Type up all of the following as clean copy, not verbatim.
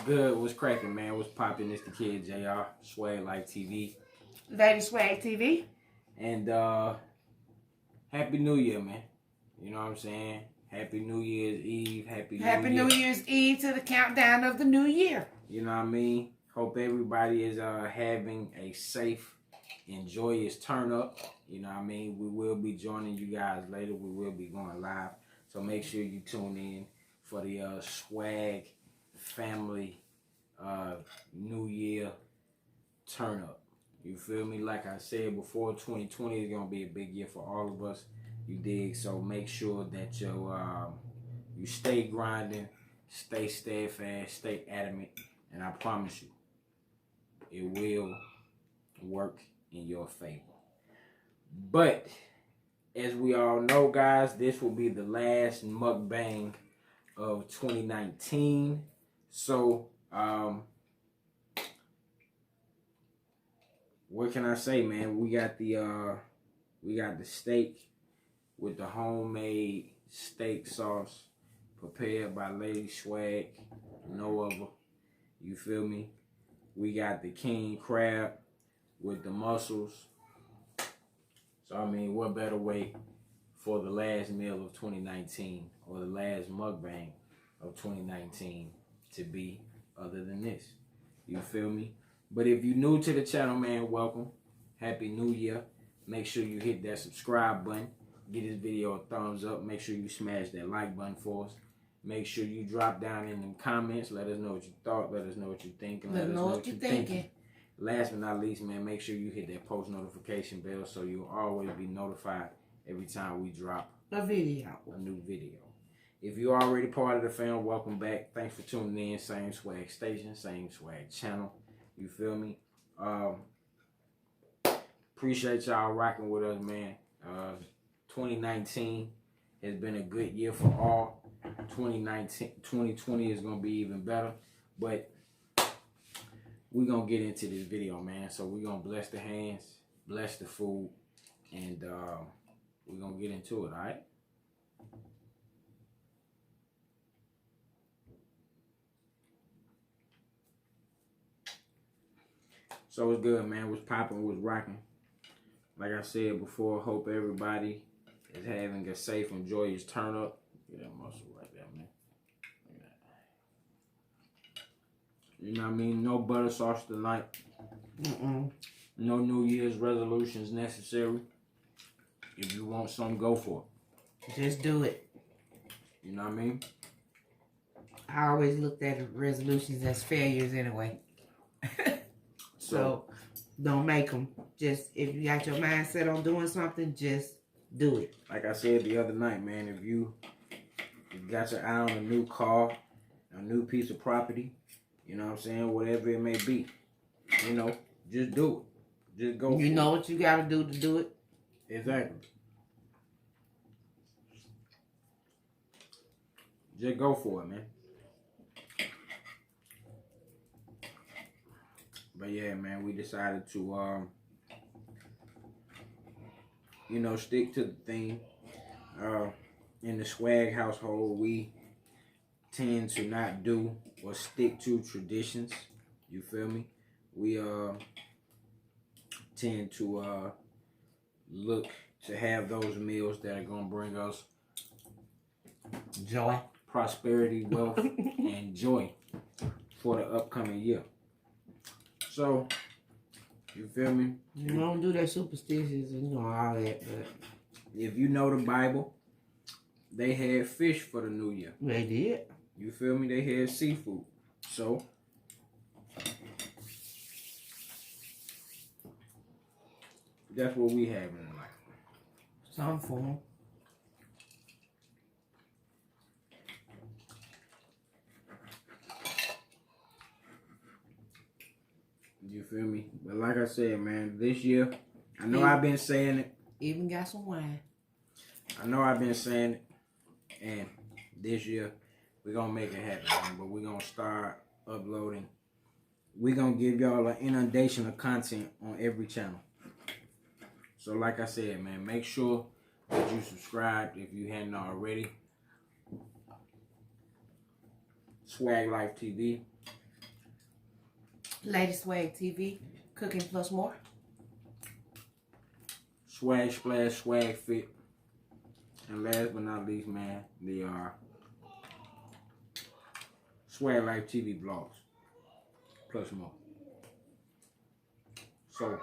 good? What's cracking, man? What's popping? It's the kid JR, Swag Life TV. Lady Swag TV. And Happy New Year, man. You know what I'm saying? Happy New Year's Eve. Happy New Year's Eve to the countdown of the new year. You know what I mean? Hope everybody is having a safe and joyous turn up. You know what I mean? We will be joining you guys later. We will be going live. So make sure you tune in for the Swag Family New Year turn up. You feel me? Like I said before, 2020 is going to be a big year for all of us. You dig? So make sure that you stay grinding, stay steadfast, stay adamant, and I promise you, it will work in your favor. But as we all know, guys, this will be the last mukbang of 2019. So, what can I say, man? We got the steak with the homemade steak sauce prepared by Lady Swag, no other. You feel me? We got the king crab with the mussels. So, I mean, what better way for the last meal of 2019 or the last mukbang of 2019 to be other than this? You feel me? But if you're new to the channel, man, welcome. Happy New Year. Make sure you hit that subscribe button. Give this video a thumbs up. Make sure you smash that like button for us. Make sure you drop down in them comments. Let us know what you thought. Let us know what you're thinking. Let us know what you're thinking. Last but not least, man, make sure you hit that post notification bell so you'll always be notified every time we drop a new video. If you're already part of the fam, welcome back. Thanks for tuning in. Same swag station, same swag channel. You feel me? Appreciate y'all rocking with us, man. 2019 has been a good year for all. 2020 is going to be even better. But we're going to get into this video, man. So we're going to bless the hands, bless the food, and we're going to get into it, all right? So it's good, man. What's popping, what's rocking. Like I said before, hope everybody is having a safe and joyous turn up. Get that muscle right there, man. You know what I mean? No butter sauce tonight. No New Year's resolutions necessary. If you want some, go for it. Just do it. You know what I mean? I always looked at resolutions as failures anyway. So don't make them. Just, if you got your mind set on doing something, just do it. Like I said the other night, man, if you got your eye on a new car, a new piece of property, you know what I'm saying, whatever it may be, you know, just do it. Just go. You know what you got to do it. Exactly. Just go for it, man. But yeah, man, we decided to, you know, stick to the theme. In the swag household, we tend to not do or stick to traditions. You feel me? We tend to look to have those meals that are gonna bring us joy, prosperity, wealth, and joy for the upcoming year. So, you feel me? You don't do that superstitions and all that, but if you know the Bible, they had fish for the new year. They did. You feel me? They had seafood. So, that's what we have in life. Some form. You feel me? But like I said, man, this year, I know I've been saying it. Even got some wine. I know I've been saying it. And this year, we're going to make it happen, man. But we're going to start uploading. We're going to give y'all an inundation of content on every channel. So like I said, man, make sure that you subscribe if you hadn't already. Swag Life TV. Lady Swag TV, cooking plus more. Swag Splash, Swag Fit. And last but not least, man, the Swag Life TV vlogs. Plus more. So,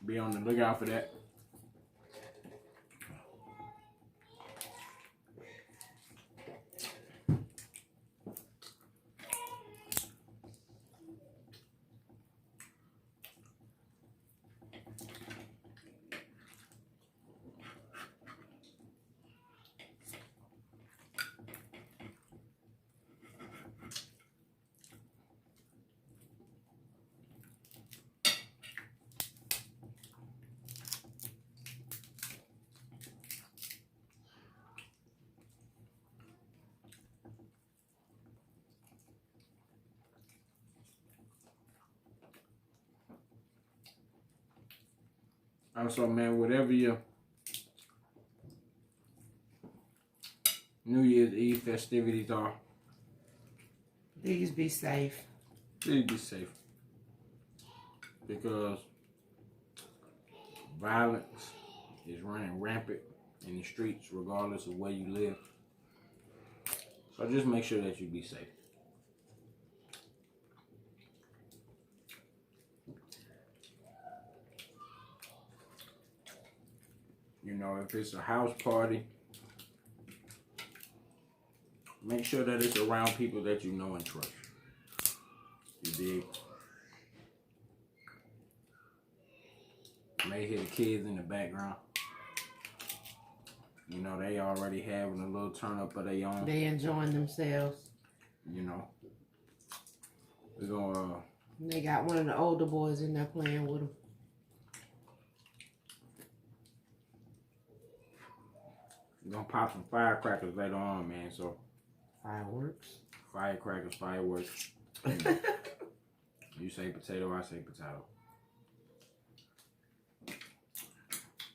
be on the lookout for that. Also, man, whatever your New Year's Eve festivities are, Please be safe. please be safe. Because violence is running rampant in the streets regardless of where you live. So just make sure that you be safe. You know, if it's a house party, make sure that it's around people that you know and trust. You dig? May hear the kids in the background. You know, they already having a little turn up of their own. They enjoying themselves. You know. We're gonna... They got one of the older boys in there playing with them. We're gonna pop some firecrackers later on, man, so... Fireworks. Firecrackers, fireworks. You say potato, I say potato.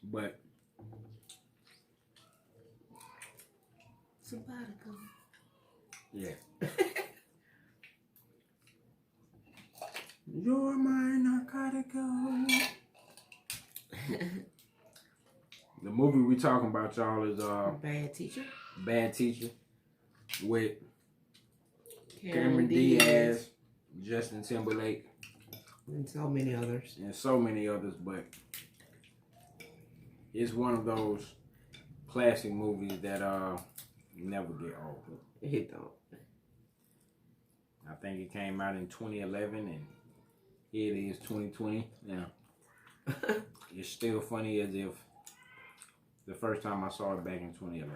But... Simpatico. yeah. You're my narcotico. The movie we talking about, y'all, is Bad Teacher. Bad Teacher with Cameron Diaz, Justin Timberlake, and so many others. and so many others, but it's one of those classic movies that never get old. It don't. I think it came out in 2011 and here it is 2020 now. It's still funny as if the first time I saw it back in 2011.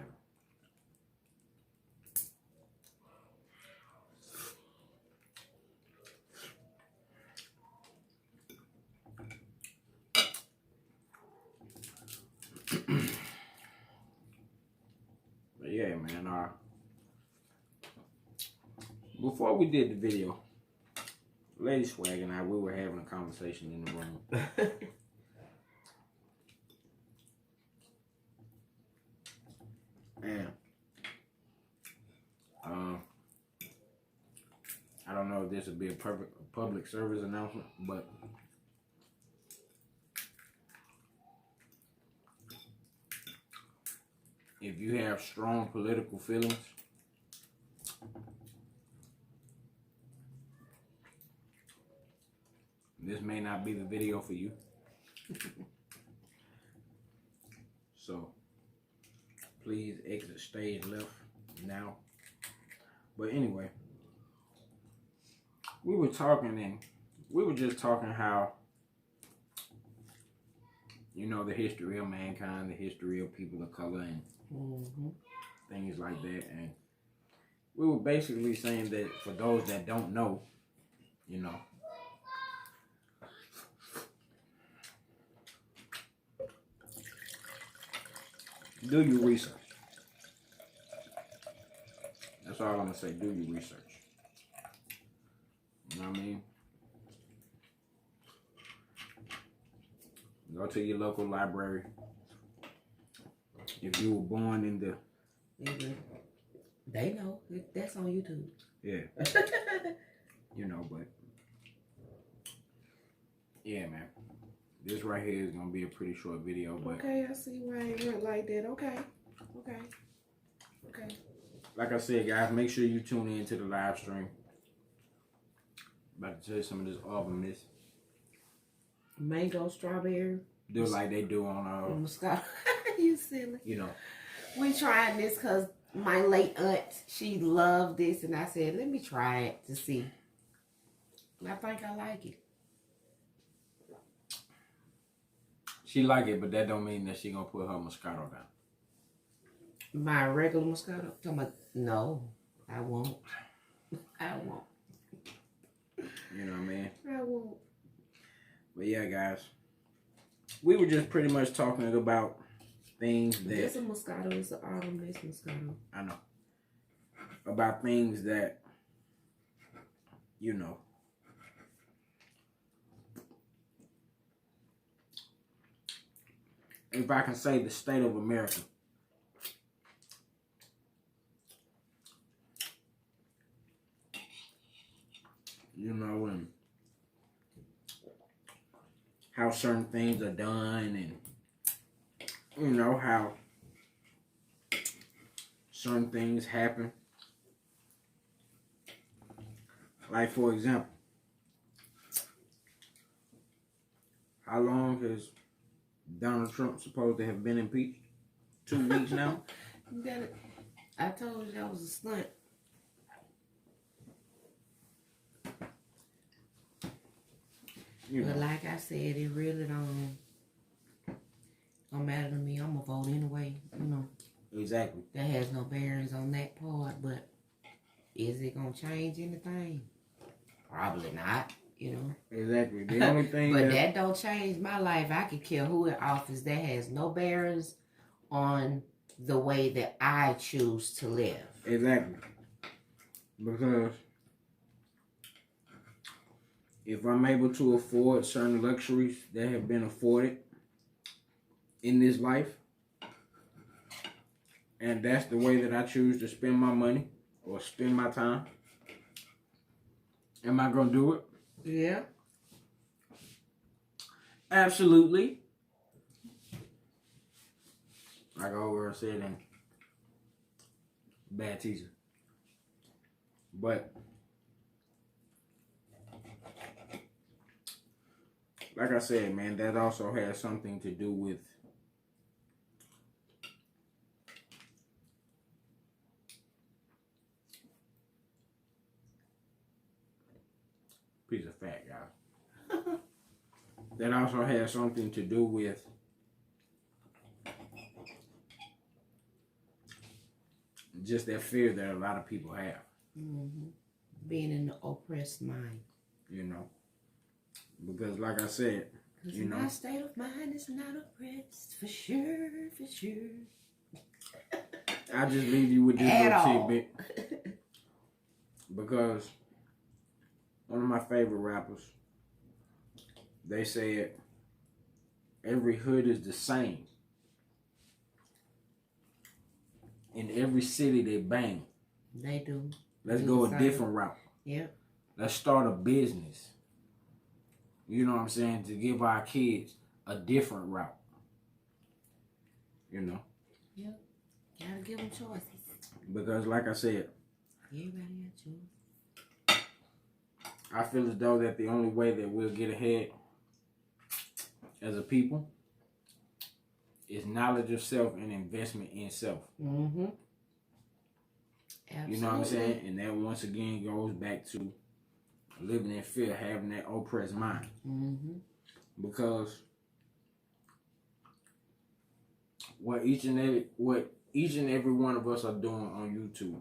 But yeah, man, before we did the video, Lady Swag and I, we were having a conversation in the room. And I don't know if this would be a public service announcement, but if you have strong political feelings, this may not be the video for you. So please exit stage left now. But anyway, we were talking and we were just talking how, you know, the history of mankind, the history of people of color and things like that. And we were basically saying that for those that don't know, you know, do your research. That's all I'm going to say. Do your research. You know what I mean? Go to your local library. If you were born in the They know. That's on YouTube. Yeah. You know, but yeah, man. This right here is gonna be a pretty short video, but okay, I see why it went like that. Okay. like I said, guys, make sure you tune in to the live stream. About to tell you some of this awesomeness. Mango, strawberry. Do like they do on Moscato. You silly. you know. We tried this because my late aunt, she loved this, and I said, let me try it to see. And I think I like it. She like it, but that don't mean that she gonna put her Moscato down. My regular Moscato? Talking about, no, I won't. I won't. You know what I mean? I won't. But yeah, guys, we were just pretty much talking about things that... It's a Moscato. It's an autumn-based Moscato. I know. About things that, you know. If I can say the state of America. You know, and how certain things are done, and you know how certain things happen. Like, for example, how long has Donald Trump supposed to have been impeached? 2 weeks now? I told you that was a stunt. But like I said, it really don't matter to me. I'm gonna vote anyway, you know. Exactly. That has no bearings on that part, but is it gonna change anything? Probably not, you know. Exactly. The only thing but that don't change my life. I could care who in office. That has no bearings on the way that I choose to live. Exactly. Because if I'm able to afford certain luxuries that have been afforded in this life, and that's the way that I choose to spend my money or spend my time, am I going to do it? Yeah. Absolutely. Like I over said in Bad Teacher. But like I said, man, that also has something to do with piece of fat, guys. That also has something to do with just that fear that a lot of people have. Mm-hmm. Being in the oppressed mind. You know. Because like I said, you know, my state of mind is not oppressed, for sure, for sure. I just leave you with this little tidbit. Because one of my favorite rappers, they said, every hood is the same. In every city they bang. They do. Let's go a different route. Yep. Let's start a business. You know what I'm saying? To give our kids a different route. You know? Yep. Gotta give them choices. Because like I said, everybody got choices. I feel as though that the only way that we'll get ahead as a people is knowledge of self and investment in self. Mm-hmm. Absolutely. You know what I'm saying? And that once again goes back to living in fear, having that oppressed mind. Mm-hmm. Because what each and every one of us are doing on YouTube,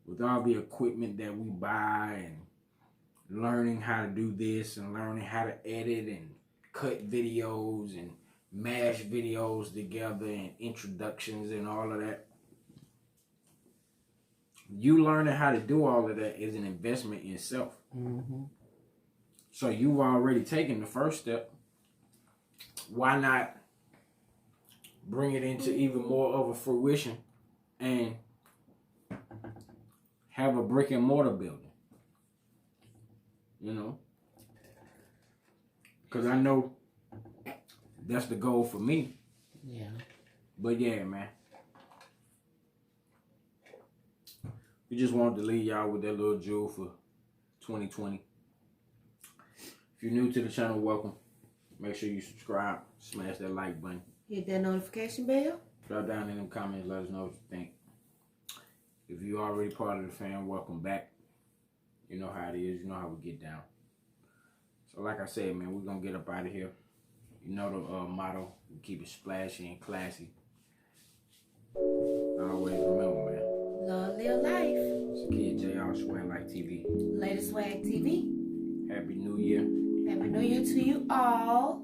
with all the equipment that we buy and learning how to do this and learning how to edit and cut videos and mash videos together and introductions and all of that. You learning how to do all of that is an investment in self. Mm-hmm. So you've already taken the first step. Why not bring it into even more of a fruition and have a brick and mortar building. You know? Because I know that's the goal for me. Yeah. But yeah, man. We just wanted to leave y'all with that little jewel for 2020. If you're new to the channel, welcome. Make sure you subscribe. Smash that like button. Hit that notification bell. Drop down in them comments. Let us know what you think. If you're already part of the fam, welcome back. You know how it is. You know how we get down. So like I said, man, we're going to get up out of here. You know the motto. We keep it splashy and classy. Always remember, man. Love, live life. It's Kid JR Swag Like TV. Latest Swag TV. Happy New Year. Happy New Year to you all.